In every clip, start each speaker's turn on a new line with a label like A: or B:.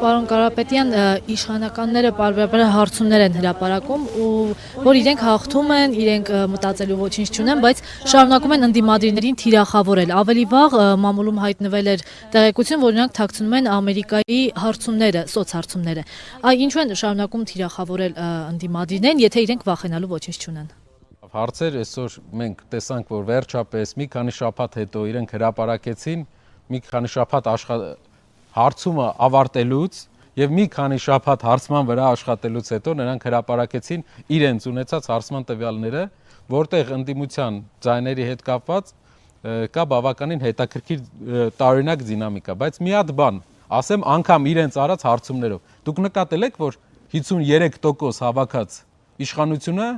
A: պարոն Կարապետյան, իշխանականները պարբերաբար հարցումներ են հրապարակում ու որ իրենք հաղթում են, իրենք մտածելու ոչինչ չունեն, բայց շարունակում են ընդդիմադիրներին թիրախավորել։ Ավելի վաղ մամուլում հայտնվել էր տեղեկություն, որ նրանք թաքցնում են Ամերիկայի հարցումները, սոցհարցումները։ Ինչու են շարունակում թիրախավորել ընդդիմադիրներին, եթե իրենք վախենալու ոչինչ չունեն։
B: Հարցեր այսօր մենք տեսանք, որ վերջապես մի քանի շաբաթ հետո իրենք հրապարակեցին, մի քանի շաբաթ հարցումը ավարտելուց եւ մի քանի շաբաթ հարցման վրա աշխատելուց հետո նրանք հրապարակեցին իրենց ունեցած հարցման տվյալները, որտեղ ընդդիմության ձայների հետ կապված կա բավականին հետաքրքիր տարօրինակ դինամիկա, բայց մի հատ բան, ասեմ անգամ իրենց արած հարցումներով։ Դուք նկատել եք, որ 53% հավաքած իշխանությունը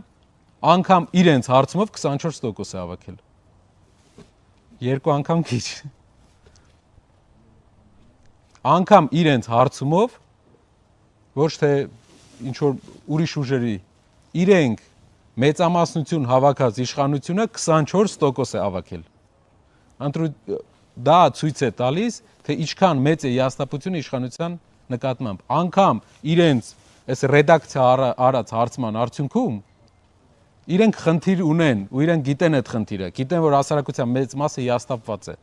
B: անգամ իրենց հարցումով 24% է հավաքել։ Երկու անգամ քիչ։ Անգամ իրենց հարցումով ոչ թե ինչ որ ուրիշ ուժերի, իրենք մեծամասնություն հավաքած իշխանությունը 24% է հավաքել։ Դա ցույց է տալիս, թե ինչքան մեծ է հիասթափությունը իշխանության նկատմամբ։ Անգամ իրենց այս ռեդակցիա արած հարցման արդյունքում իրենք խնդիր ունեն ու իրենք գիտեն այդ խնդիրը, գիտեն, որ հասարակության մեծ մասը հիասթափված է,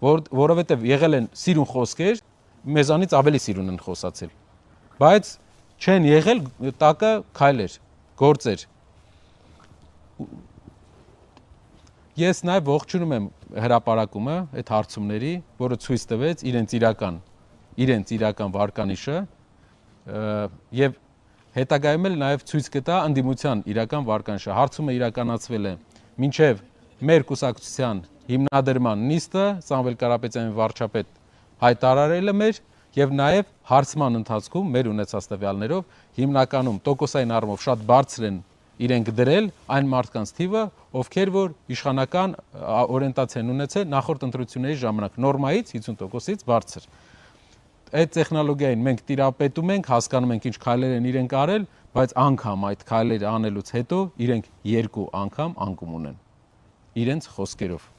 B: որովհետև եղել են սիրուն խոսքեր, մեզանից ավելի սիրուն են խոսացել, բայց չեն եղել տակը քայլեր, գործեր։ Ես նաև ողջունում եմ հրապարակումը այդ հարցումների, որը ցույց տվեց իրենց իրական վարկանիշը եւ հետագայում էլ նաև ցույց կտա ընդդիմության իրական վարկանիշը։ Հարցումը իրականացվել է մինչև մեր կուսակցության հիմնադրման նիստը, Սամվել Կարապետյանի վարչապետ հայտարարելը մեր եւ նաև հարցման ընթացքում մեր ունեցած տվյալներով հիմնականում տոկոսային առումով շատ բարձր են իրենք դրել այն մարդկանց թիվը, ովքեր որ իշխանական օրենտացիա են ունեցել նախորդ ընտրությունների ժամանակ, նորմայից 50%-ից բարձր։ Այդ տեխնոլոգիային մենք տիրապետում ենք, հասկանում ենք ինչ քայլեր են իրենք արել, բայց անգամ այդ քայլերը անելուց հետո իրենք երկու անգամ անկում ունեն իրենց խոսքերով։